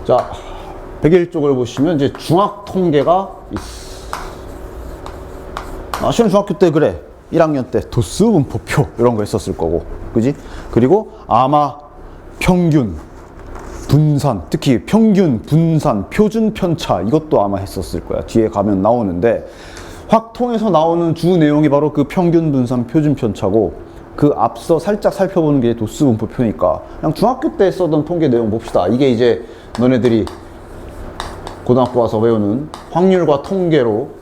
자, 101쪽을 보시면 이제 중학 통계가 실은 중학교 때 그래 1학년 때 도수 분포표 이런 거 했었을 거고, 그지? 그리고 아마 평균, 분산, 특히 평균, 분산, 표준 편차 이것도 아마 했었을 거야. 뒤에 가면 나오는데 확통에서 나오는 주 내용이 바로 그 평균, 분산, 표준 편차고, 그 앞서 살짝 살펴보는 게 도수 분포표니까 그냥 중학교 때 쓰던 통계 내용 봅시다. 이게 이제 너네들이 고등학교 와서 외우는 확률과 통계로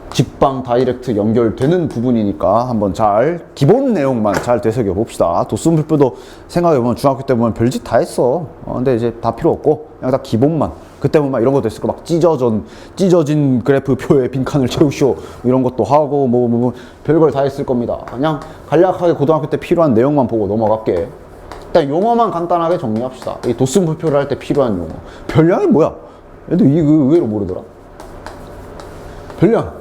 직방 다이렉트 연결되는 부분이니까 한번 잘 기본 내용만 잘 되새겨 봅시다. 도수 분포표도 생각해보면 중학교 때 보면 별짓 다 했어. 근데 이제 다 필요 없고 그냥 다 기본만. 그때 보면 막 이런 것도 있을 거, 막 찢어진 그래프표에 빈칸을 채우쇼 이런 것도 하고 뭐 별걸 다 했을 겁니다. 그냥 간략하게 고등학교 때 필요한 내용만 보고 넘어갈게. 일단 용어만 간단하게 정리합시다. 이 도수 분포표를 할 때 필요한 용어. 별량이 뭐야? 얘도 이거 의외로 모르더라. 별량.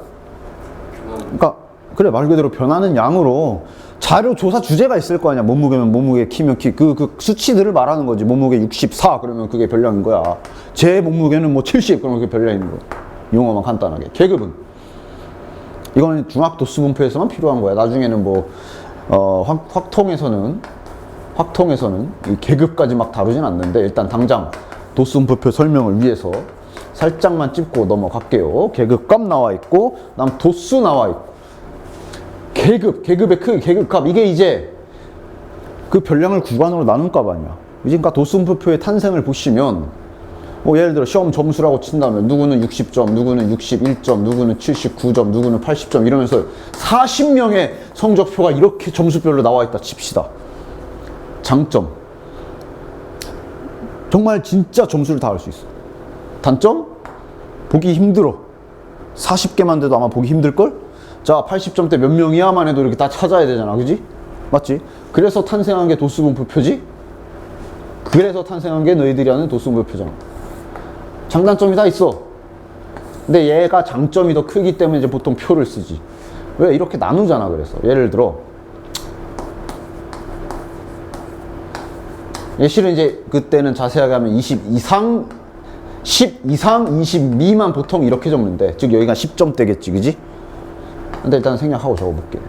그러니까 그래, 말 그대로 변하는 양으로 자료 조사 주제가 있을 거 아니야. 몸무게면 몸무게, 키면 키, 그 수치들을 말하는 거지. 몸무게 64 그러면 그게 별량인 거야. 제 몸무게는 뭐 70 그러면 그게 별량인 거야. 용어만 간단하게. 계급은 이거는 중학 도수 분포에서만 필요한 거야. 나중에는 뭐 확통에서는 이 계급까지 막 다루진 않는데, 일단 당장 도수 분포표 설명을 위해서 살짝만 짚고 넘어갈게요. 계급값 나와 있고, 그다음 도수 나와 있고, 계급의 크기, 계급값, 이게 이제 그 별량을 구간으로 나눈 값 아니야. 그러니까 도수 분포표의 탄생을 보시면 예를 들어 시험 점수라고 친다면 누구는 60점, 누구는 61점, 누구는 79점, 누구는 80점 이러면서 40명의 성적표가 이렇게 점수별로 나와 있다 칩시다. 장점, 정말 진짜 점수를 다 알 수 있어. 단점, 보기 힘들어. 40개만 돼도 아마 보기 힘들걸? 자, 80점대 몇 명이야만 해도 이렇게 다 찾아야 되잖아, 그지? 맞지? 그래서 탄생한 게 도수 분포표지? 그래서 탄생한 게 너희들이 하는 도수 분포표잖아. 장단점이 다 있어. 근데 얘가 장점이 더 크기 때문에 이제 보통 표를 쓰지. 왜? 이렇게 나누잖아. 그래서 예를 들어 실은 이제 그때는 자세하게 하면 20 이상 20 미만 보통 이렇게 적는데, 즉 여기가 10점대겠지, 그지? 근데 일단 생략하고 적어볼게.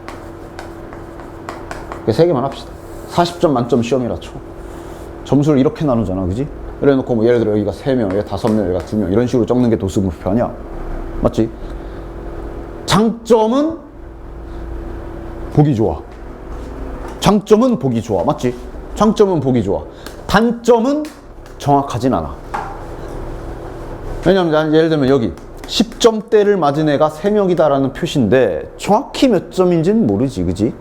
세 개만 합시다. 40점 만점 시험이라 쳐. 점수를 이렇게 나누잖아, 그지? 이래 놓고 뭐 예를 들어 여기가 3명, 여기가 5명, 여기가 2명 이런 식으로 적는 게 도수 분포표 아니야? 맞지? 장점은 보기 좋아. 장점은 보기 좋아. 맞지? 장점은 보기 좋아. 단점은 정확하진 않아. 왜냐면 예를 들면 여기 10점대를 맞은 애가 3명이다라는 표시인데 정확히 몇 점인지는 모르지, 그지?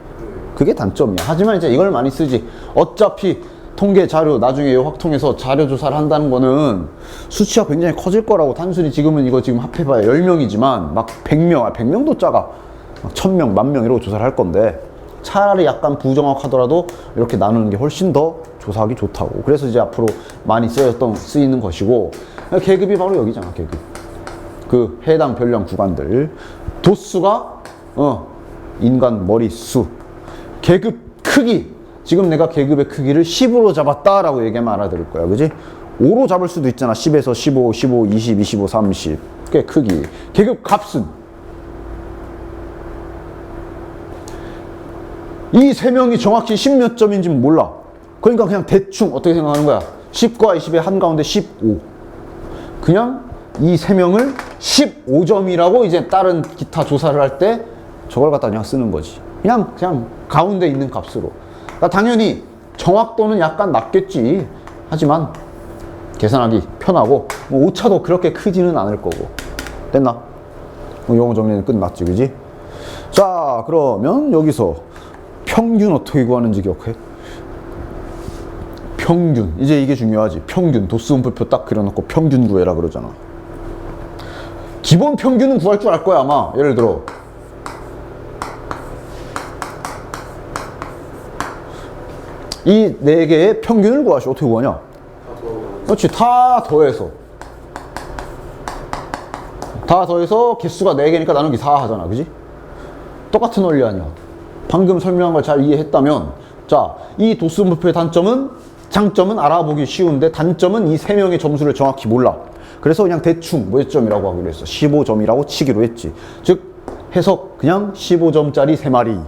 그게 단점이야. 하지만 이제 이걸 많이 쓰지. 어차피 통계 자료 나중에 확통해서 자료 조사를 한다는 거는 수치가 굉장히 커질 거라고. 단순히 지금은 이거 지금 합해봐야 10명이지만 막 100명, 100명도 작아. 막 1000명, 10,000명 이러고 조사를 할 건데, 차라리 약간 부정확하더라도 이렇게 나누는 게 훨씬 더 조사하기 좋다고. 그래서 이제 앞으로 많이 쓰이는 것이고, 계급이 바로 여기잖아, 계급. 그 해당 별량 구간들. 도수가 인간 머리수. 계급 크기, 지금 내가 계급의 크기를 10으로 잡았다라고 얘기하면 알아들을 거야, 그지? 5로 잡을 수도 있잖아. 10에서 15, 15, 20, 25, 30. 꽤 크기. 계급 값은 이 3명이 정확히 10 몇 점인지 몰라. 그러니까 그냥 대충 어떻게 생각하는 거야? 10과 20의 한가운데 15. 그냥 이 3명을 15점이라고 이제 다른 기타 조사를 할 때 저걸 갖다 그냥 쓰는 거지. 그냥 가운데 있는 값으로. 그러니까 당연히 정확도는 약간 낮겠지. 하지만 계산하기 편하고, 뭐 오차도 그렇게 크지는 않을 거고. 됐나? 용어 정리는 끝났지, 그지? 자, 그러면 여기서 평균 어떻게 구하는지 기억해? 평균. 이제 이게 중요하지. 평균. 도수 분포표 딱 그려놓고 평균 구해라 그러잖아. 기본 평균은 구할 줄 알 거야, 아마. 예를 들어 이 4개의 평균을 구하시. 어떻게 구하냐? 그렇지. 다 더해서 개수가 4개니까 나누기 4 하잖아, 그지? 똑같은 원리 아니야. 방금 설명한 걸 잘 이해했다면, 자, 이 도수 분포의 단점은 장점은 알아보기 쉬운데 단점은 이 3명의 점수를 정확히 몰라. 그래서 그냥 대충 몇 점이라고 하기로 했어. 15점이라고 치기로 했지. 즉 해석 그냥 15점짜리 3마리.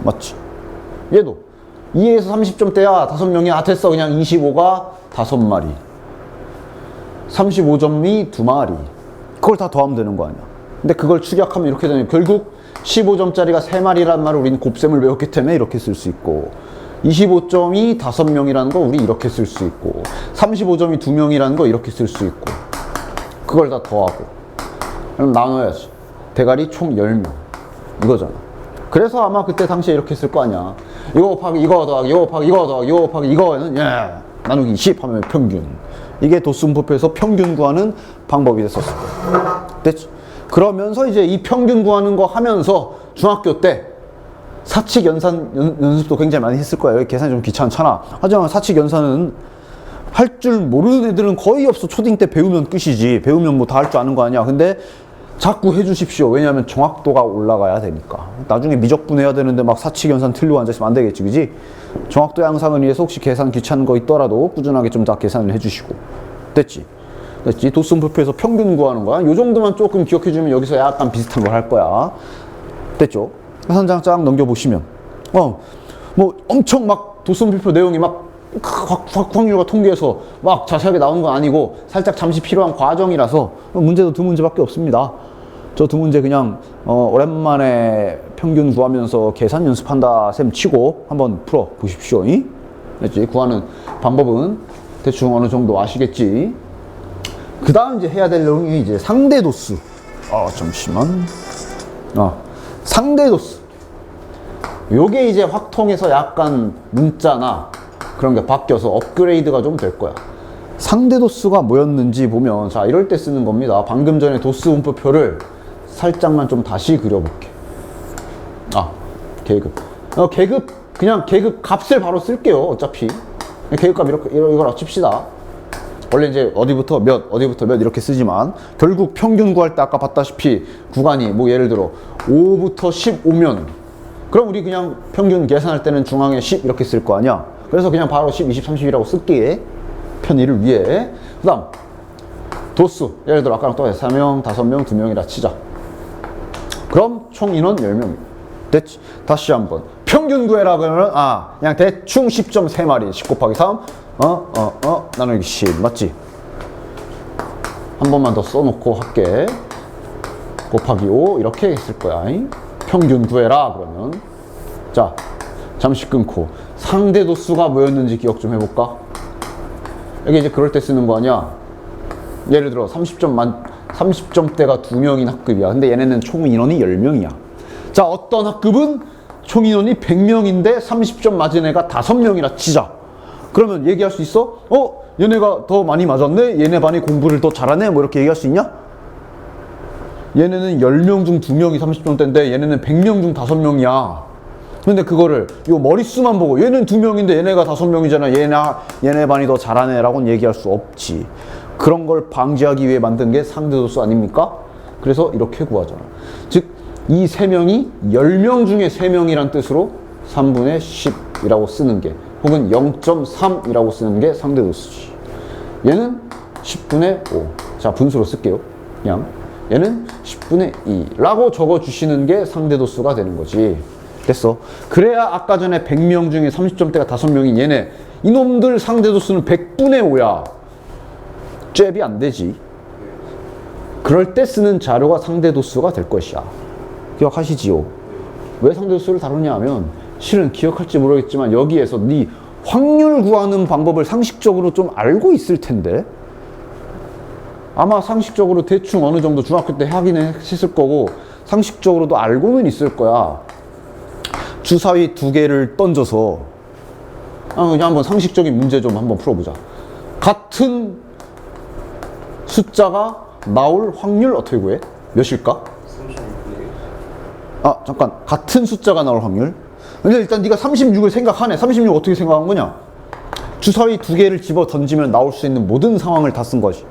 맞지? 얘도 2에서 30점대야 5명이야. 됐어. 그냥 25가 5마리, 35점이 2마리. 그걸 다 더하면 되는 거 아니야. 근데 그걸 축약하면 이렇게 되면 결국 15점짜리가 3마리란 말을 우린 곱셈을 외웠기 때문에 이렇게 쓸 수 있고, 25점이 5명이라는 거 우리 이렇게 쓸 수 있고, 35점이 2명이라는 거 이렇게 쓸 수 있고, 그걸 다 더하고 그럼 나눠야지. 대가리 총 10명 이거잖아. 그래서 아마 그때 당시에 이렇게 쓸 거 아니야. 이거 곱하기 이거 더하기 이거 곱하기 이거 더하기 이거 곱하기 이거는 나누기 10 하면 평균. 이게 도수분포표에서 평균 구하는 방법이 됐었을 거야. 됐지? 그러면서 이제 이 평균 구하는 거 하면서 중학교 때 사칙 연산 연습도 굉장히 많이 했을 거예요. 계산이 좀 귀찮잖아. 하지만 사칙 연산은 할 줄 모르는 애들은 거의 없어. 초딩 때 배우면 끝이지. 배우면 뭐 다 할 줄 아는 거 아니야. 근데 자꾸 해주십시오. 왜냐하면 정확도가 올라가야 되니까. 나중에 미적분해야 되는데 막 사칙 연산 틀리고 앉아있으면 안 되겠지, 그지? 정확도 향상을 위해서 혹시 계산 귀찮은 거 있더라도 꾸준하게 좀 다 계산을 해주시고. 됐지? 됐지? 도수분포표에서 평균 구하는 거야. 요 정도만 조금 기억해주면 여기서 약간 비슷한 걸 할 거야. 됐죠? 한 장 쫙 넘겨보시면 뭐 엄청 막 도수분포표 내용이 막 확률과 통계에서 막 자세하게 나오는 건 아니고 살짝 잠시 필요한 과정이라서 문제도 2문제밖에 없습니다. 저 2문제 그냥 오랜만에 평균 구하면서 계산 연습한다 셈 치고 한번 풀어 보십시오. 됐지? 구하는 방법은 대충 어느 정도 아시겠지? 그 다음 이제 해야 될 내용이 이제 상대도수. 잠시만. 상대도수. 요게 이제 확통해서 약간 문자나 그런 게 바뀌어서 업그레이드가 좀 될 거야. 상대도수가 뭐였는지 보면, 자, 이럴 때 쓰는 겁니다. 방금 전에 도수 분포표를 살짝만 좀 다시 그려볼게. 계급. 그냥 계급 값을 바로 쓸게요. 어차피. 계급값 이걸 칩시다. 원래 이제 어디부터 몇 이렇게 쓰지만, 결국 평균 구할 때 아까 봤다시피 구간이 뭐 예를 들어 5부터 15면, 그럼 우리 그냥 평균 계산할 때는 중앙에 10 이렇게 쓸 거 아니야. 그래서 그냥 바로 10, 20, 30이라고 쓸게. 편의를 위해. 그 다음 도수. 예를 들어 아까랑 똑같아. 4명, 5명, 2명이라 치자. 그럼 총 인원 10명. 됐지? 다시 한번 평균 구해라 그러면 그냥 대충 10.3마리 10 곱하기 3 나누기 10. 맞지? 한 번만 더 써놓고 할게. 곱하기 5 이렇게 했을 거야. 평균 구해라 그러면. 자, 잠시 끊고 상대 도수가 뭐였는지 기억 좀 해볼까? 이게 이제 그럴 때 쓰는 거 아니야. 예를 들어 30점대가 2명인 학급이야. 근데 얘네는 총 인원이 10명이야. 자, 어떤 학급은 총 인원이 100명인데 30점 맞은 애가 5명이라 치자. 그러면 얘기할 수 있어? 얘네가 더 많이 맞았네? 얘네 반이 공부를 더 잘하네? 뭐 이렇게 얘기할 수 있냐? 얘네는 10명 중 2명이 30점대인데 얘네는 100명 중 5명이야. 근데 그거를 요 머릿수만 보고 얘는 2명인데 얘네가 5명이잖아. 얘네 반이 더 잘하네 라고는 얘기할 수 없지. 그런 걸 방지하기 위해 만든 게 상대도수 아닙니까? 그래서 이렇게 구하잖아. 즉, 이 3명이 10명 중에 3명이란 뜻으로 3분의 10이라고 쓰는 게, 혹은 0.3이라고 쓰는 게 상대도수지. 얘는 10분의 5. 자, 분수로 쓸게요. 그냥 얘는 10분의 2라고 적어주시는 게 상대도수가 되는 거지. 됐어. 그래야 아까 전에 100명 중에 30점대가 5명인 얘네, 이놈들 상대도수는 100분의 5야. 잽이 안 되지. 그럴 때 쓰는 자료가 상대도수가 될 것이야. 기억하시지요? 왜 상대도수를 다루냐 하면, 실은 기억할지 모르겠지만 여기에서 네 확률 구하는 방법을 상식적으로 좀 알고 있을 텐데, 아마 상식적으로 대충 어느 정도 중학교 때 하긴 했을 거고 상식적으로도 알고는 있을 거야. 주사위 2개를 던져서 그냥 한번 상식적인 문제 좀 한번 풀어보자. 같은 숫자가 나올 확률 어떻게 구해? 몇일까? 잠깐, 같은 숫자가 나올 확률? 근데 일단 네가 36을 생각하네. 36 어떻게 생각한 거냐? 주사위 2개를 집어 던지면 나올 수 있는 모든 상황을 다 쓴 거지.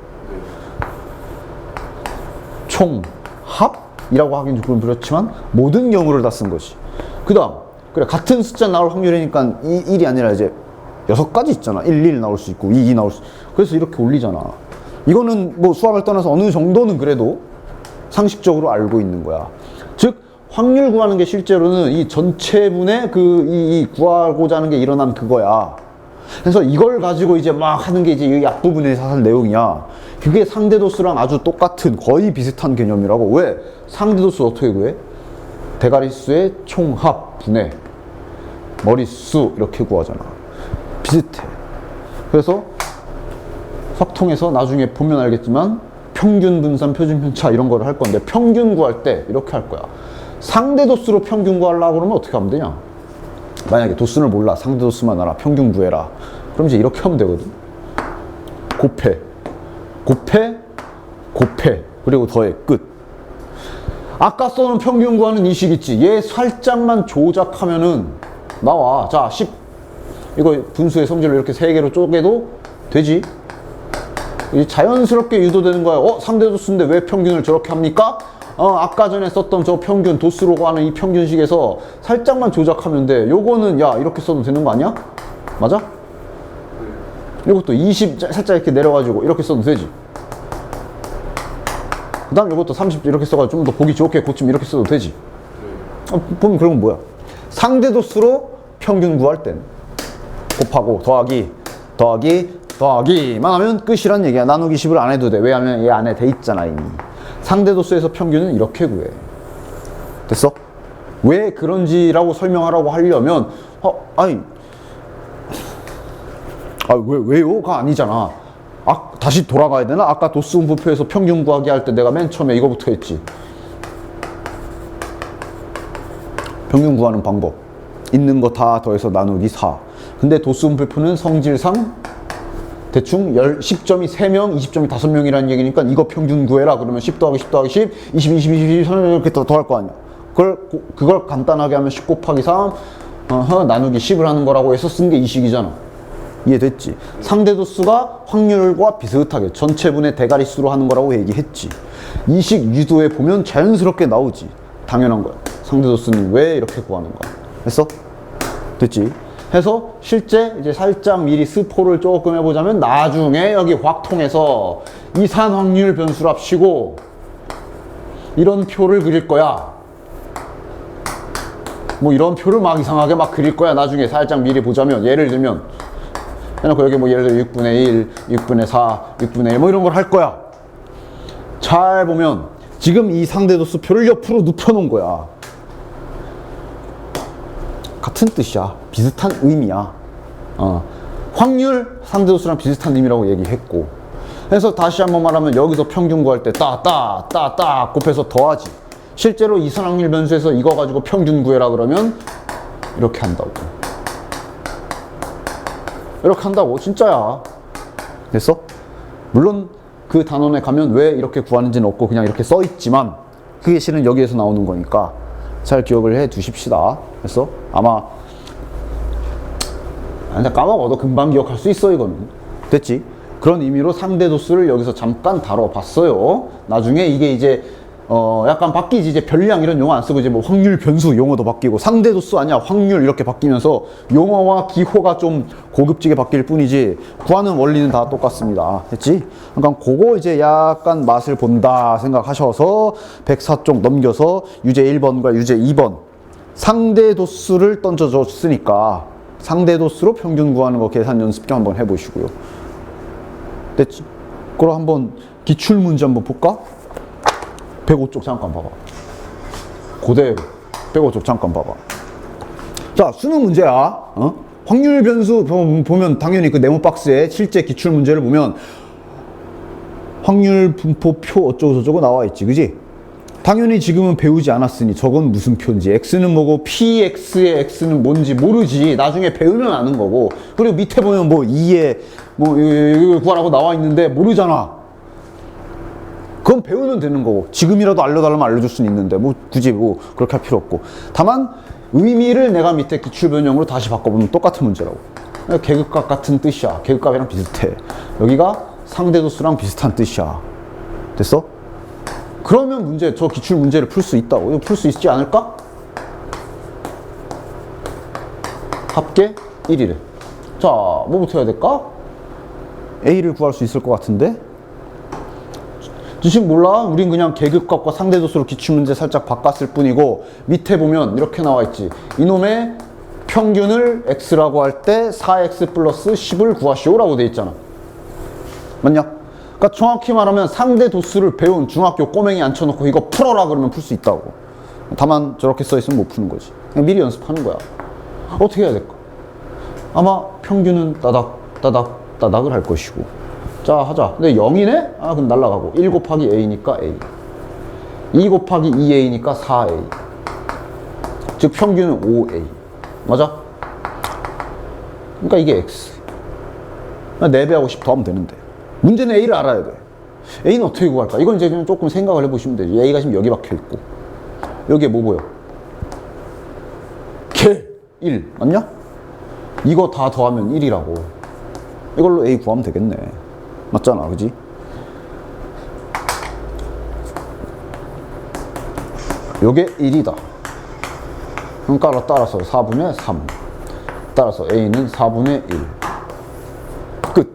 총합이라고 하긴 조금 그렇지만 모든 경우를 다 쓴 거지. 그 다음 그래, 같은 숫자 나올 확률이니까 1이 아니라 이제 6가지 있잖아. 1 나올 수 있고 2 나올 수 있고. 그래서 이렇게 올리잖아. 이거는 뭐 수학을 떠나서 어느 정도는 그래도 상식적으로 알고 있는 거야. 즉 확률 구하는 게 실제로는 이 전체분의 이 구하고자 하는 게 일어난 그거야. 그래서 이걸 가지고 이제 막 하는 게 이제 이 앞부분의 사실 내용이야. 그게 상대도수랑 아주 똑같은 거의 비슷한 개념이라고. 왜? 상대도수 어떻게 구해? 대가리수의 총합 분의 머릿수 이렇게 구하잖아. 비슷해. 그래서 확통해서 나중에 보면 알겠지만 평균 분산 표준 편차 이런 거를 할 건데 평균 구할 때 이렇게 할 거야. 상대도수로 평균 구하려고 그러면 어떻게 하면 되냐? 만약에 도수를 몰라. 상대도수만 알아. 평균 구해라. 그럼 이제 이렇게 하면 되거든. 곱해 그리고 더해. 끝. 아까 써놓은 평균 구하는 이 식 있지. 얘 살짝만 조작하면은 나와. 자, 10 이거 분수의 성질로 이렇게 3개로 쪼개도 되지. 자연스럽게 유도되는 거야. 상대도수인데 왜 평균을 저렇게 합니까? 아까 전에 썼던 저 평균, 도수로 구하는 이 평균식에서 살짝만 조작하면 돼. 요거는 야 이렇게 써도 되는 거 아니야? 맞아? 이것도 20 살짝 이렇게 내려가지고 이렇게 써도 되지. 그 다음 이것도 30 이렇게 써가지고 좀 더 보기 좋게 고치면 이렇게 써도 되지. 보면 그런 건 뭐야? 상대도수로 평균 구할 땐 곱하고 더하기만 하면 끝이란 얘기야. 나누기 10을 안 해도 돼. 왜냐면 얘 안에 돼 있잖아 이미. 상대도수에서 평균은 이렇게 구해. 됐어? 왜 그런지라고 설명하라고 하려면 왜요가 아니잖아. 다시 돌아가야 되나? 아까 도수분포표에서 평균 구하기 할 때 내가 맨 처음에 이거부터 했지. 평균 구하는 방법. 있는 거 다 더해서 나누기 4. 근데 도수분포표는 성질상 대충 10점이 3명, 20점이 5명이라는 얘기니까 이거 평균 구해라. 그러면 10 더하기 10 더하기 10, 20, 20 이렇게 더 할 거 아니야. 그걸 간단하게 하면 10 곱하기 3 나누기 10을 하는 거라고 해서 쓴 게 이 식이잖아. 이해됐지? 상대도수가 확률과 비슷하게 전체분의 대가리수로 하는 거라고 얘기했지. 이 식 유도해 보면 자연스럽게 나오지. 당연한 거야. 상대도수는 왜 이렇게 구하는 거야. 됐어? 됐지? 해서 실제 이제 살짝 미리 스포를 조금 해보자면 나중에 여기 확통해서 이산 확률 변수를 합치고 이런 표를 그릴 거야. 뭐 이런 표를 막 이상하게 막 그릴 거야. 나중에 살짝 미리 보자면 예를 들면 해놓고 여기 뭐 예를 들어 6분의 1, 6분의 4, 6분의 1 뭐 이런 걸 할 거야. 잘 보면 지금 이 상대도수 표를 옆으로 눕혀놓은 거야. 같은 뜻이야. 비슷한 의미야. 확률 상대도수랑 비슷한 의미라고 얘기했고. 그래서 다시 한번 말하면 여기서 평균 구할 때 따 곱해서 더하지. 실제로 이산 확률 변수에서 이거 가지고 평균 구해라 그러면 이렇게 한다고. 이렇게 한다고. 진짜야. 됐어? 물론 그 단원에 가면 왜 이렇게 구하는지는 없고 그냥 이렇게 써 있지만 그게 실은 여기에서 나오는 거니까 잘 기억을 해 두십시다. 그래서 아마 까먹어도 금방 기억할 수 있어. 이거는 됐지? 그런 의미로 상대도수를 여기서 잠깐 다뤄봤어요. 나중에 이게 이제 약간 바뀌지. 이제 별량 이런 용어 안 쓰고 이제 뭐 확률 변수 용어도 바뀌고 상대도수 아니야 확률 이렇게 바뀌면서 용어와 기호가 좀 고급지게 바뀔 뿐이지 구하는 원리는 다 똑같습니다. 됐지? 그러니까 그거 이제 약간 맛을 본다 생각하셔서 104쪽 넘겨서 유제 1번과 유제 2번 상대도수를 던져줬으니까 상대도수로 평균 구하는 거 계산 연습 좀 한번 해보시고요. 됐지? 그럼 한번 기출문제 한번 볼까? 105쪽 잠깐 봐봐. 그대로 105쪽 잠깐 봐봐. 자, 수능 문제야. 확률 변수 보면 당연히 그 네모 박스에 실제 기출 문제를 보면 확률 분포표 어쩌고 저쩌고 나와 있지. 그지? 당연히 지금은 배우지 않았으니 저건 무슨 표인지 x는 뭐고 px의 x는 뭔지 모르지. 나중에 배우면 아는 거고. 그리고 밑에 보면 뭐 2에 뭐 이거 구하라고 나와 있는데 모르잖아. 그건 배우면 되는 거고 지금이라도 알려달라면 알려줄 수는 있는데 뭐 굳이 뭐 그렇게 할 필요 없고 다만 의미를 내가 밑에 기출 변형으로 다시 바꿔보면 똑같은 문제라고. 계급값 같은 뜻이야. 계급값이랑 비슷해. 여기가 상대도수랑 비슷한 뜻이야. 됐어? 그러면 문제 저 기출 문제를 풀 수 있다고. 이거 풀 수 있지 않을까? 합계 1이래. 자, 뭐부터 해야 될까? A를 구할 수 있을 것 같은데? 지식 몰라? 우린 그냥 계급값과 상대도수로 기출문제 살짝 바꿨을 뿐이고, 밑에 보면 이렇게 나와 있지. 이놈의 평균을 x라고 할 때 4x 플러스 10을 구하시오라고 돼 있잖아. 맞냐? 그러니까 정확히 말하면 상대도수를 배운 중학교 꼬맹이 앉혀놓고 이거 풀어라 그러면 풀 수 있다고. 다만 저렇게 써있으면 못 푸는 거지. 그냥 미리 연습하는 거야. 어떻게 해야 될까? 아마 평균은 따닥을 할 것이고. 자, 하자. 근데 0이네? 아, 그럼 날라가고. 1 곱하기 a니까 a. 2 곱하기 2a니까 4a. 즉 평균은 5a. 맞아? 그러니까 이게 x. 4배하고 10 더하면 되는데. 문제는 a를 알아야 돼. a는 어떻게 구할까? 이건 이제 그냥 조금 생각을 해보시면 되지. a가 지금 여기 박혀있고. 여기에 뭐 보여? 개 1. 맞냐? 이거 다 더하면 1이라고. 이걸로 a 구하면 되겠네. 맞잖아, 그지? 요게 1이다. 그러니까 따라서 4분의 3. 따라서 a는 4분의 1. 끝.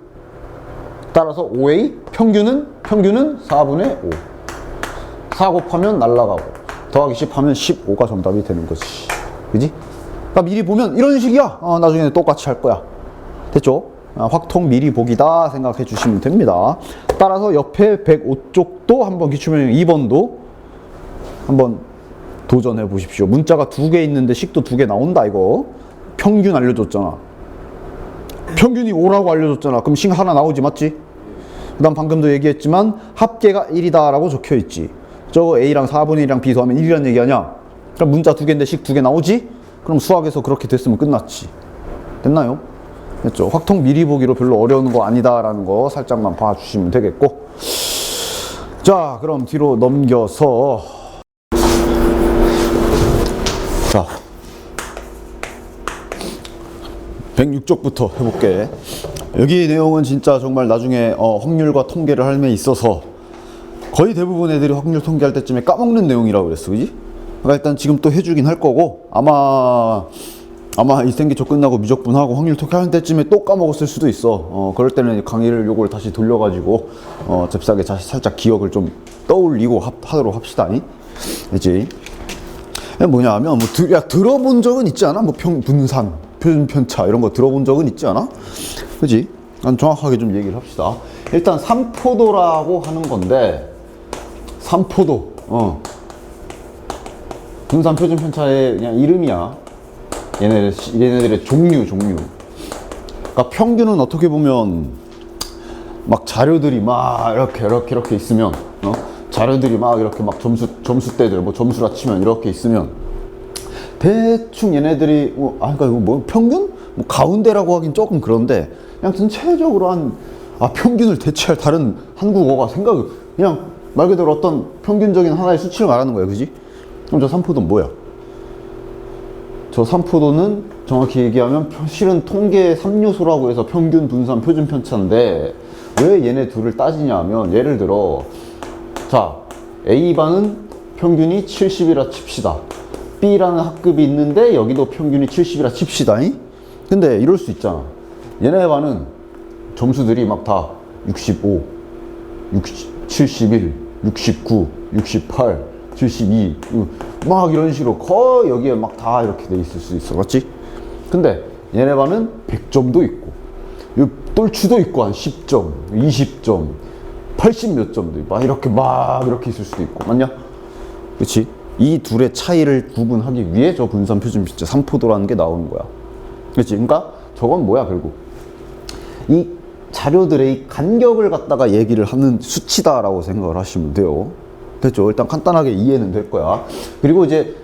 따라서 5a 평균은 4분의 5. 4 곱하면 날라가고 더하기 10 하면 15가 정답이 되는 거지. 그지? 그러니까 미리 보면 이런 식이야. 나중에 똑같이 할 거야. 됐죠? 확통 미리 보기다 생각해 주시면 됩니다. 따라서 옆에 105쪽도 한번 기출문제 2번도 한번 도전해 보십시오. 문자가 2개 있는데 식도 2개 나온다 이거. 평균 알려줬잖아. 평균이 5라고 알려줬잖아. 그럼 식 하나 나오지, 맞지? 그 다음 방금도 얘기했지만 합계가 1이다 라고 적혀 있지. 저거 A랑 4분의 1이랑 B 더하면 1이라는 얘기 아니야? 그럼 문자 2개인데 식 2개 나오지? 그럼 수학에서 그렇게 됐으면 끝났지. 됐나요? 됐죠? 확통 미리 보기로 별로 어려운 거 아니다 라는 거 살짝만 봐주시면 되겠고. 자, 그럼 뒤로 넘겨서 자 106쪽부터 해볼게. 여기 내용은 진짜 정말 나중에 확률과 통계를 할 때 있어서 거의 대부분 애들이 확률 통계할 때쯤에 까먹는 내용이라고 그랬어, 그지? 그러니까 일단 지금 또 해주긴 할 거고, 아마 일생기초 끝나고 미적분하고 확률 통계할 때쯤에 또 까먹었을 수도 있어. 그럴 때는 강의를 요걸 다시 돌려가지고 잽싸게 살짝 기억을 좀 떠올리고 하도록 합시다. 그치? 뭐냐 하면 들어본 적은 있지 않아? 뭐 분산, 표준편차 이런 거 들어본 적은 있지 않아? 그지? 정확하게 좀 얘기를 합시다. 일단 삼포도라고 하는 건데, 삼포도 분산, 표준편차의 그냥 이름이야. 얘네들의 종류. 그러니까 평균은 어떻게 보면 막 자료들이 막 이렇게 있으면, 자료들이 막 이렇게 막 점수대들 뭐 점수라 치면 이렇게 있으면 대충 얘네들이 그러니까 이거 뭐 평균? 뭐 가운데라고 하긴 조금 그런데 그냥 전체적으로 평균을 대체할 다른 한국어가 그냥 말 그대로 어떤 평균적인 하나의 수치를 말하는 거야, 그지? 그럼 저 삼포도는 뭐야? 저 삼포도는 정확히 얘기하면 실은 통계의 3요소라고 해서 평균, 분산, 표준 편차인데 왜 얘네 둘을 따지냐 하면, 예를 들어 자, A반은 평균이 70이라 칩시다. B라는 학급이 있는데 여기도 평균이 70이라 칩시다. 근데 이럴 수 있잖아. 얘네 반은 점수들이 막 다 65, 71, 69, 68, 72 막 이런 식으로 거의 여기에 막 다 이렇게 돼 있을 수 있어. 맞지? 근데 얘네 반은 100점도 있고 똘추도 있고 한 10점, 20점, 80 몇 점도 있고 이렇게 있을 수도 있고. 맞냐? 그치? 이 둘의 차이를 구분하기 위해 저 분산, 표준, 편차, 삼포도라는 게 나오는 거야. 그치? 그러니까 저건 뭐야 결국? 이 자료들의 이 간격을 갖다가 얘기를 하는 수치다라고 생각을 하시면 돼요. 됐죠? 일단 간단하게 이해는 될 거야. 그리고 이제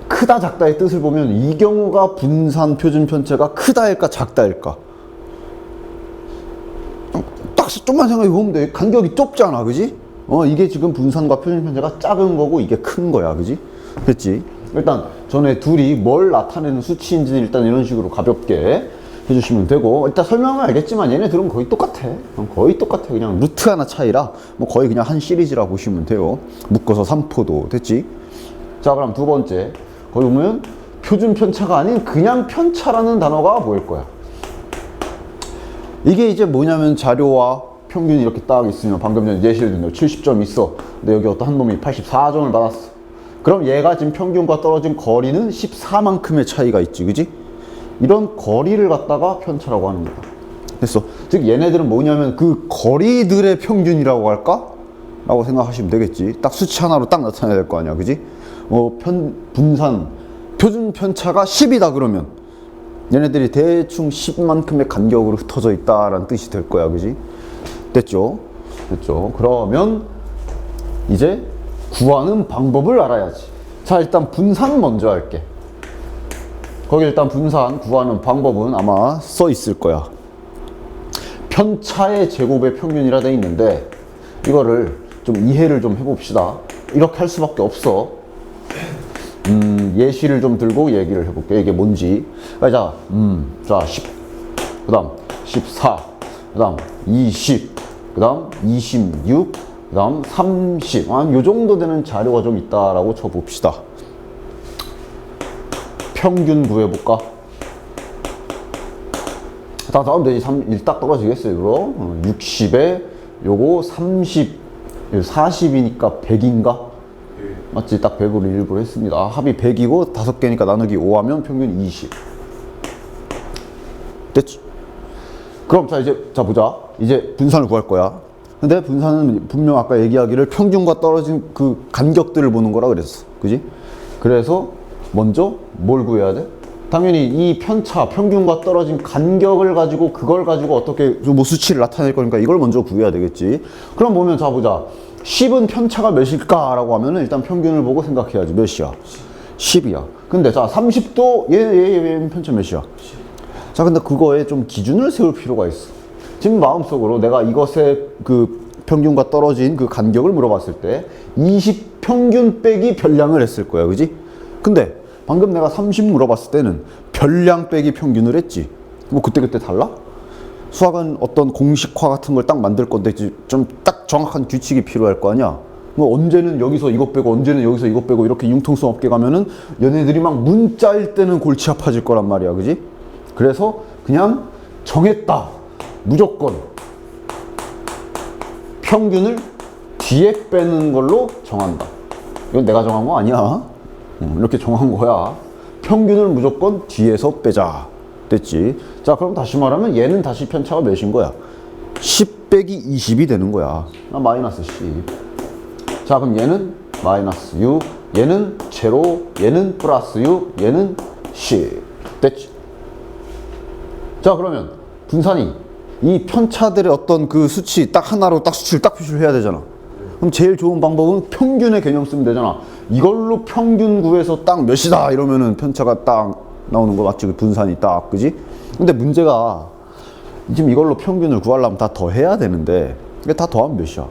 크다 작다의 뜻을 보면 이 경우가 분산, 표준, 편차가 크다일까 작다일까? 딱 좀만 생각해 보면 돼. 간격이 좁잖아, 그지? 이게 지금 분산과 표준 편차가 작은 거고 이게 큰 거야, 그지? 그랬지? 일단 전에 둘이 뭘 나타내는 수치인지는 일단 이런 식으로 가볍게 해주시면 되고, 일단 설명은 알겠지만 얘네들은 거의 똑같아. 그냥 루트 하나 차이라 뭐 거의 그냥 한 시리즈라 보시면 돼요. 묶어서 삼포도. 됐지? 자, 그럼 두 번째, 거기 보면 표준 편차가 아닌 그냥 편차라는 단어가 뭐일 거야? 이게 이제 뭐냐면 자료와 평균이 이렇게 딱 있으면 방금 전에 예시를 든 대로 70점 있어. 근데 여기 어떤 한 놈이 84점을 받았어. 그럼 얘가 지금 평균과 떨어진 거리는 14만큼의 차이가 있지, 그지? 이런 거리를 갖다가 편차라고 하는 거야. 됐어. 즉 얘네들은 뭐냐면 그 거리들의 평균이라고 할까? 라고 생각하시면 되겠지. 딱 수치 하나로 딱 나타내야 될 거 아니야, 그지? 분산, 표준 편차가 10이다 그러면 얘네들이 대충 10만큼의 간격으로 흩어져 있다라는 뜻이 될 거야, 그지? 됐죠? 됐죠? 그러면 이제 구하는 방법을 알아야지. 자, 일단 분산 먼저 할게. 거기 일단 분산 구하는 방법은 아마 써 있을 거야. 편차의 제곱의 평균이라 돼 있는데 이거를 좀 이해를 좀 해봅시다. 이렇게 할 수밖에 없어. 예시를 좀 들고 얘기를 해볼게. 이게 뭔지. 자, 10, 그 다음 14, 그 다음 20, 그 다음 26, 그 다음 30. 요 정도 되는 자료가 좀 있다라고 쳐봅시다. 평균 구해볼까? 다 다음 되지. 1 딱 떨어지겠어요, 이거. 60에 요거 30, 40이니까 100인가? 맞지? 딱 100으로 일부러 했습니다. 합이 100이고 5개니까 나누기 5하면 평균 20. 됐지? 그럼 자 보자. 이제 분산을 구할 거야. 근데 분산은 분명 아까 얘기하기를 평균과 떨어진 그 간격들을 보는 거라 그랬어. 그지? 그래서 먼저 뭘 구해야 돼? 당연히 이 편차, 평균과 떨어진 간격을 가지고 그걸 가지고 어떻게 뭐 수치를 나타낼 거니까 이걸 먼저 구해야 되겠지. 그럼 보면 자 보자. 10은 편차가 몇일까? 라고 하면은 일단 평균을 보고 생각해야지. 몇이야? 10이야. 근데 자 30도 얘 편차 몇이야? 자 근데 그거에 좀 기준을 세울 필요가 있어. 지금 마음속으로 내가 이것의 그 평균과 떨어진 그 간격을 물어봤을 때 20 평균 빼기 별량을 했을 거야. 그지? 근데 방금 내가 30 물어봤을 때는 별량 빼기 평균을 했지. 뭐 그때 달라? 수학은 어떤 공식화 같은 걸 딱 만들 건데 좀 딱 정확한 규칙이 필요할 거 아니야. 뭐 언제는 여기서 이것 빼고 언제는 여기서 이것 빼고 이렇게 융통성 없게 가면은 얘네들이 막 문자일 때는 골치 아파질 거란 말이야. 그지? 그래서 그냥 정했다. 무조건 평균을 뒤에 빼는 걸로 정한다. 이건 내가 정한 거 아니야. 이렇게 정한 거야. 평균을 무조건 뒤에서 빼자. 됐지? 자, 그럼 다시 말하면 얘는 다시 편차가 몇인 거야? 10 빼기 20이 되는 거야. 마이너스 10. 자, 그럼 얘는 마이너스 6, 얘는 제로, 얘는 플러스 6, 얘는 10. 됐지? 자, 그러면 분산이 이 편차들의 어떤 그 수치 딱 하나로 딱 수치를 딱 표시를 해야 되잖아. 그럼 제일 좋은 방법은 평균의 개념 쓰면 되잖아. 이걸로 평균 구해서 딱 몇이다 이러면은 편차가 딱 나오는 거 맞지? 분산이 딱, 그지? 근데 문제가 지금 이걸로 평균을 구하려면 다 더해야 되는데 이게 다 더하면 몇이야?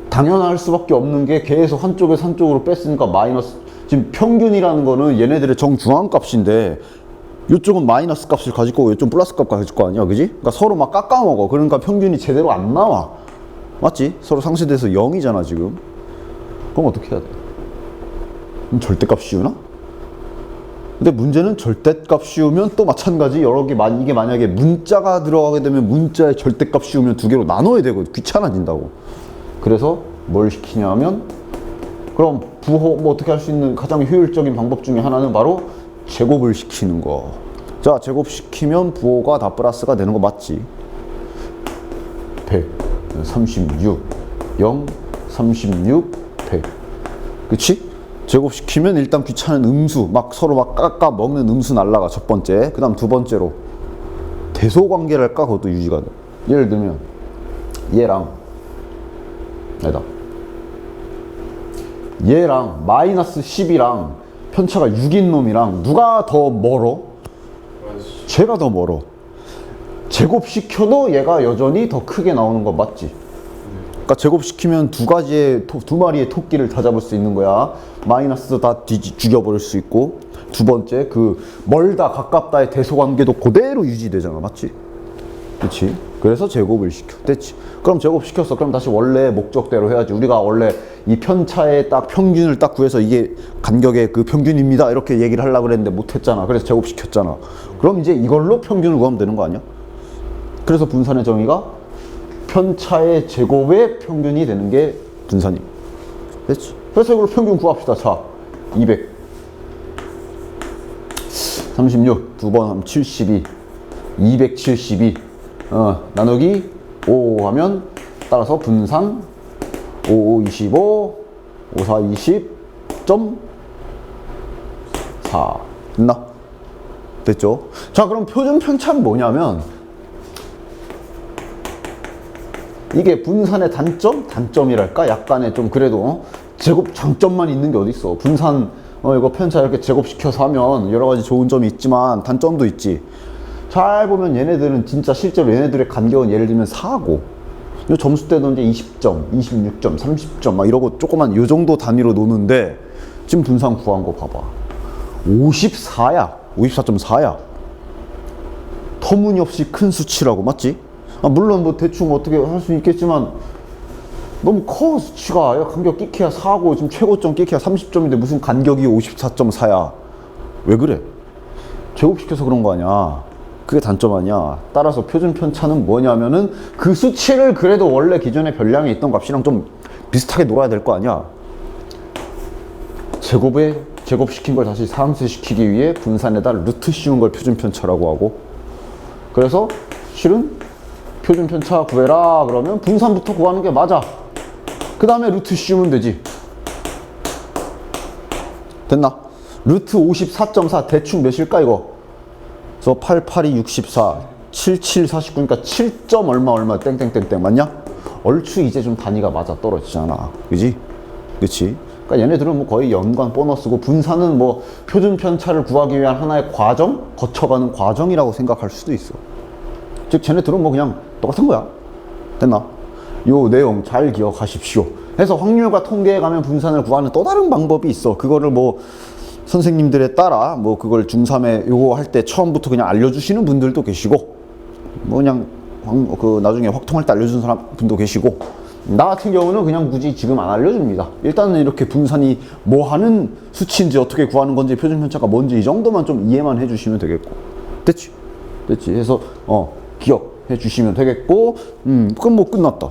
당연할 수밖에 없는 게 계속 한쪽에서 한쪽으로 뺐으니까 마이너스. 지금 평균이라는 거는 얘네들의 정중앙 값인데 이쪽은 마이너스 값을 가질 거고 이쪽은 플러스 값 가질 거 아니야, 그지? 그러니까 서로 막 깎아먹어. 그러니까 평균이 제대로 안 나와. 맞지? 서로 상쇄돼서 0이잖아 지금. 그럼 어떻게 해야 돼? 그럼 절대값 씌우나? 근데 문제는 절대값 씌우면 또 마찬가지 여러 개, 이게 만약에 문자가 들어가게 되면 문자에 절대값 씌우면 두 개로 나눠야 되고 귀찮아진다고. 그래서 뭘 시키냐면 그럼 부호 뭐 어떻게 할 수 있는 가장 효율적인 방법 중에 하나는 바로 제곱을 시키는 거. 자, 제곱시키면 부호가 다 플러스가 되는 거 맞지? 100, 36, 0, 36, 100. 그치? 제곱시키면 일단 귀찮은 음수, 막 서로 막 깎아 먹는 음수 날라가 첫 번째. 그 다음 두 번째로 대소관계를 할까? 그것도 유지가 돼. 예를 들면 얘랑 마이너스 10이랑 편차가 6인 놈이랑 누가 더 멀어? 쟤가 더 멀어. 제곱시켜도 얘가 여전히 더 크게 나오는 거 맞지? 그러니까 제곱시키면 두 마리의 토끼를 다 잡을 수 있는 거야. 마이너스도 다 죽여버릴 수 있고, 두 번째 그 멀다 가깝다의 대소관계도 그대로 유지되잖아. 맞지? 그치? 그래서 제곱을 시켜. 됐지? 그럼 제곱시켰어. 그럼 다시 원래 목적대로 해야지. 우리가 원래 이 편차의 딱 평균을 딱 구해서 이게 간격의 그 평균입니다. 이렇게 얘기를 하려고 그랬는데 못했잖아. 그래서 제곱시켰잖아. 그럼 이제 이걸로 평균을 구하면 되는 거 아니야? 그래서 분산의 정의가 편차의 제곱의 평균이 되는 게 분산이. 됐지? 그래서 이걸로 평균 구합시다. 자, 200. 36. 두 번 하면 72. 272. 나누기 5 하면 따라서 분산 5, 5, 25, 5, 4, 20.4 됐나? 됐죠? 자, 그럼 표준 편차는 뭐냐면 이게 분산의 단점? 단점이랄까? 약간의 좀 그래도 제곱 장점만 있는 게 어딨어. 분산 이거 편차 이렇게 제곱시켜서 하면 여러 가지 좋은 점이 있지만 단점도 있지. 잘 보면 얘네들은 진짜 실제로 얘네들의 간격은 예를 들면 4고 요 점수 때도 이제 20점, 26점, 30점 막 이러고 조그만 요 정도 단위로 노는데 지금 분산 구한 거 봐봐. 54야. 54.4야. 터무니없이 큰 수치라고. 맞지? 물론 뭐 대충 어떻게 할 수 있겠지만 너무 커 수치가. 야, 간격 끼키야 4고 지금 최고점 끼키야 30점인데 무슨 간격이 54.4야. 왜 그래? 제곱시켜서 그런 거 아니야. 그게 단점 아니야. 따라서 표준 편차는 뭐냐면은 그 수치를 그래도 원래 기존에 별량에 있던 값이랑 좀 비슷하게 놀아야 될 거 아니야. 제곱시킨 걸 다시 상쇄시키기 위해 분산에다 루트 씌운 걸 표준 편차라고 하고, 그래서 실은 표준 편차 구해라 그러면 분산부터 구하는 게 맞아. 그 다음에 루트 씌우면 되지. 됐나? 루트 54.4 대충 몇일까 이거? 그래서 88이 64, 77 49, 그러니까 7점 얼마 땡땡땡땡 맞냐? 얼추 이제 좀 단위가 맞아 떨어지잖아. 그지? 그치? 그러니까 얘네들은 뭐 거의 연관 보너스고, 분산은 뭐 표준 편차를 구하기 위한 하나의 과정? 거쳐가는 과정이라고 생각할 수도 있어. 즉 쟤네들은 뭐 그냥 똑같은 거야. 됐나? 요 내용 잘 기억하십시오. 그래서 확률과 통계에 가면 분산을 구하는 또 다른 방법이 있어. 그거를 뭐 선생님들에 따라 뭐 그걸 중3에 요거 할 때 처음부터 그냥 알려주시는 분들도 계시고, 뭐 그냥 나중에 확통할 때 알려주는 분도 계시고, 나 같은 경우는 그냥 굳이 지금 안 알려줍니다. 일단은 이렇게 분산이 뭐 하는 수치인지 어떻게 구하는 건지 표준 편차가 뭔지 이 정도만 좀 이해만 해주시면 되겠고. 됐지? 해서 기억해 주시면 되겠고, 그럼 뭐 끝났다.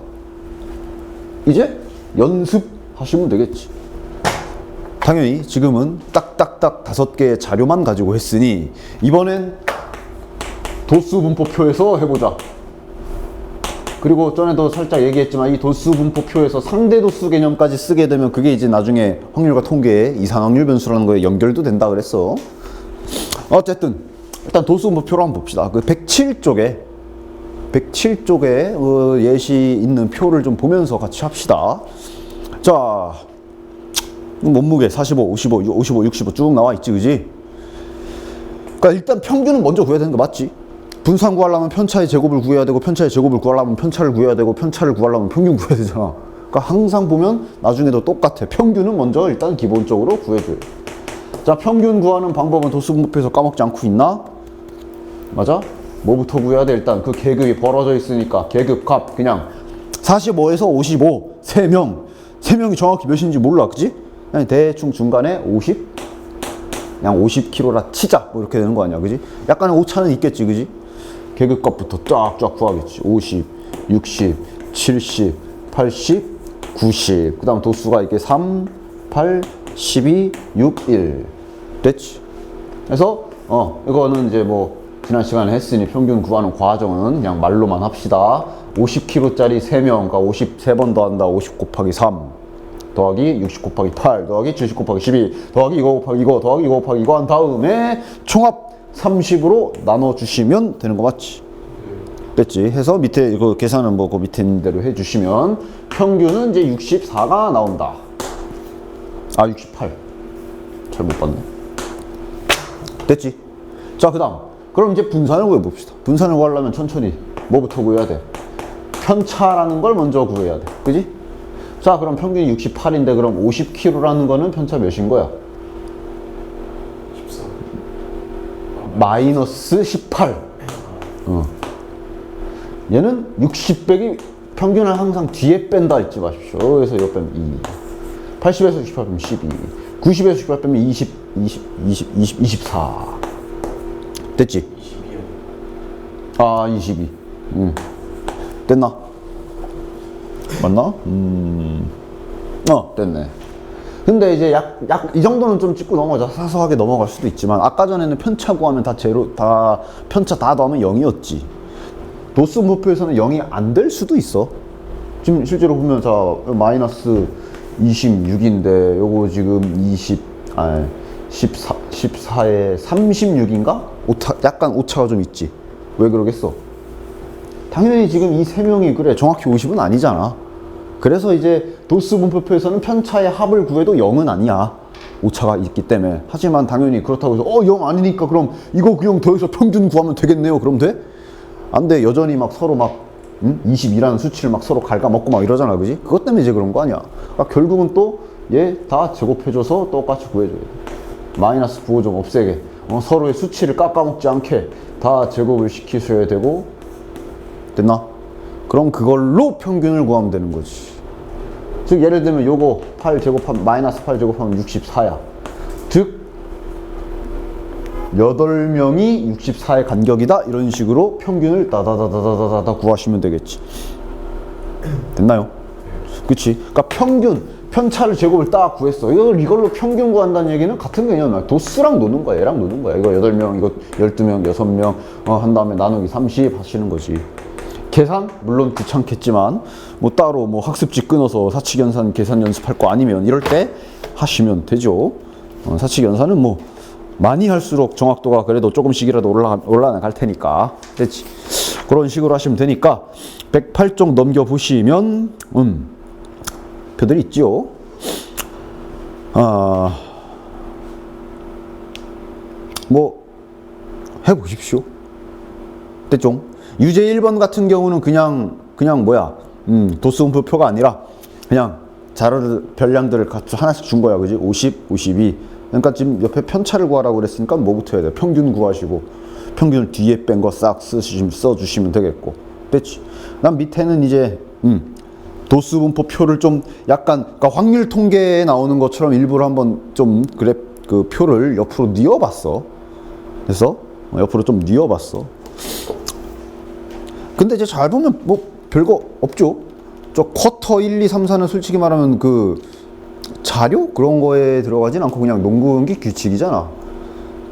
이제 연습하시면 되겠지. 당연히 지금은 딱딱딱 5개의 자료만 가지고 했으니 이번엔 도수 분포표에서 해보자. 그리고 전에도 살짝 얘기했지만 이 도수 분포표에서 상대 도수 개념까지 쓰게 되면 그게 이제 나중에 확률과 통계의 이산확률 변수라는 거에 연결도 된다 그랬어. 어쨌든 일단 도수 분포표로 한번 봅시다. 그 107쪽에 예시 있는 표를 좀 보면서 같이 합시다. 자, 몸무게 45, 55, 55, 65 쭉 나와 있지, 그지? 그러니까 일단 평균은 먼저 구해야 되는 거 맞지? 분산 구하려면 편차의 제곱을 구해야 되고, 편차의 제곱을 구하려면 편차를 구해야 되고, 편차를 구하려면 평균 구해야 되잖아. 그러니까 항상 보면 나중에도 똑같아. 평균은 먼저 일단 기본적으로 구해줘요. 자, 평균 구하는 방법은 도수분포표에서 까먹지 않고 있나? 맞아? 뭐부터 구해야 돼? 일단 그 계급이 벌어져 있으니까 계급 값 그냥 45에서 55 3명이 정확히 몇인지 몰라. 그지? 그냥 대충 중간에 50 그냥 50kg라 치자 뭐 이렇게 되는 거 아니야. 그지? 약간의 오차는 있겠지. 그지? 계급 값부터 쫙쫙 구하겠지. 50 60 70 80 90 그 다음 도수가 이렇게 3 8 12 6 1 됐지? 그래서 이거는 이제 뭐 지난 시간에 했으니 평균 구하는 과정은 그냥 말로만 합시다. 50kg짜리 3명, 그러니까 53번 더한다. 50 곱하기 3 더하기 60 곱하기 8 더하기 70 곱하기 12 더하기 이거 곱하기 이거 더하기 이거 곱하기 이거 한 다음에 총합 30으로 나눠주시면 되는 거 맞지? 됐지? 해서 밑에 이거 계산은 뭐 그 밑에 있는 대로 해주시면 평균은 이제 64가 나온다. 68 잘못 봤네. 됐지? 자, 그 다음 그럼 이제 분산을 구해봅시다. 분산을 구하려면 천천히 뭐부터 구해야 돼? 편차라는 걸 먼저 구해야 돼. 그지? 자, 그럼 평균이 68인데 그럼 50kg라는 거는 편차 몇인 거야? 14. 마이너스 18. 얘는 60 빼기 평균을 항상 뒤에 뺀다 잊지 마십시오. 그래서 이거 빼면 2. 80에서 68 빼면 12. 90에서 68 빼면 24. 됐지? 22요. 아, 22. 됐나? 맞나? 됐네. 근데 이제 이 정도는 좀 찍고 넘어가자. 사소하게 넘어갈 수도 있지만, 아까 전에는 편차 구하면 편차 다 더하면 0이었지. 도수 분포에서는 0이 안 될 수도 있어. 지금 실제로 보면, 자, 마이너스 26인데, 요거 지금 14에 36인가? 약간 오차가 좀 있지. 왜 그러겠어? 당연히 지금 이 세 명이 그래. 정확히 50은 아니잖아. 그래서 이제 도수 분포표에서는 편차의 합을 구해도 0은 아니야. 오차가 있기 때문에. 하지만 당연히 그렇다고 해서 0 아니니까 그럼 이거 그냥 더해서 평균 구하면 되겠네요. 그럼 돼? 안 돼. 여전히 막 서로 막 22라는 수치를 막 서로 갉아먹고 막 이러잖아. 그지? 그것 때문에 이제 그런 거 아니야. 그러니까 결국은 또 얘 다 제곱해줘서 똑같이 구해줘야 돼. 마이너스 부호 좀 없애게. 서로의 수치를 깎아먹지 않게 다 제곱을 시키셔야 되고. 됐나? 그럼 그걸로 평균을 구하면 되는 거지. 즉 예를 들면 요거 8제곱하면 마이너스 8제곱하면 64야. 즉 8명이 64의 간격이다. 이런 식으로 평균을 다다다다다다 구하시면 되겠지. 됐나요? 그치? 그러니까 편차를 제곱을 딱 구했어. 이걸로 평균 구한다는 얘기는 같은 개념이야. 도수랑 노는 거야. 얘랑 노는 거야. 이거 8명, 이거 12명, 6명 한 다음에 나누기 30 하시는 거지. 계산? 물론 귀찮겠지만 뭐 따로 뭐 학습지 끊어서 사칙연산 계산 연습할 거 아니면 이럴 때 하시면 되죠. 사칙연산은 뭐 많이 할수록 정확도가 그래도 조금씩이라도 올라갈 테니까. 됐지? 그런 식으로 하시면 되니까 108쪽 넘겨보시면 표들이 있죠. 뭐 해보십시오. 됐죠? 유제 1번 같은 경우는 그냥 뭐야, 도수분포표가 아니라 그냥 자료들, 별량들을 같이 하나씩 준 거야. 그지? 50, 52. 그러니까 지금 옆에 편차를 구하라고 그랬으니까 뭐부터 해야 돼? 평균 구하시고, 평균을 뒤에 뺀 거 싹 써주시면 되겠고. 됐지? 난 밑에는 이제, 도수분포표를 좀 약간, 그러니까 확률 통계에 나오는 것처럼 일부러 한번 좀 그 표를 옆으로 뉘어봤어. 그래서 옆으로 좀 뉘어봤어. 근데 이제 잘 보면 뭐 별거 없죠. 저 쿼터 1, 2, 3, 4는 솔직히 말하면 그 자료 그런 거에 들어가진 않고 그냥 농구 경기 규칙이잖아.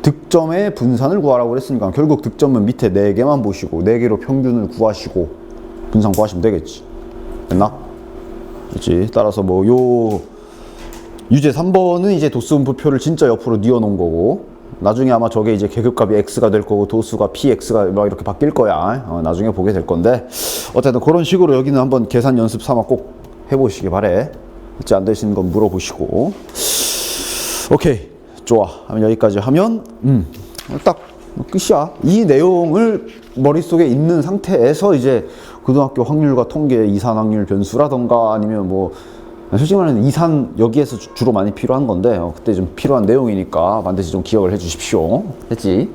득점의 분산을 구하라고 그랬으니까 결국 득점은 밑에 4개만 보시고 4개로 평균을 구하시고 분산 구하시면 되겠지. 됐나? 그렇지. 따라서 뭐 요 유제 3번은 이제 도수분포표를 진짜 옆으로 뉘어 놓은 거고, 나중에 아마 저게 이제 계급값이 x가 될 거고 도수가 px가 막 이렇게 바뀔 거야. 나중에 보게 될 건데, 어쨌든 그런 식으로 여기는 한번 계산 연습 삼아 꼭 해보시기 바래. 이제 안 되시는 건 물어보시고. 오케이, 좋아. 여기까지 하면 딱 끝이야. 이 내용을 머릿속에 있는 상태에서 이제 고등학교 확률과 통계 이산 확률 변수라던가 아니면 뭐 솔직히 말하면 이산 여기에서 주로 많이 필요한 건데 그때 좀 필요한 내용이니까 반드시 좀 기억을 해 주십시오. 됐지?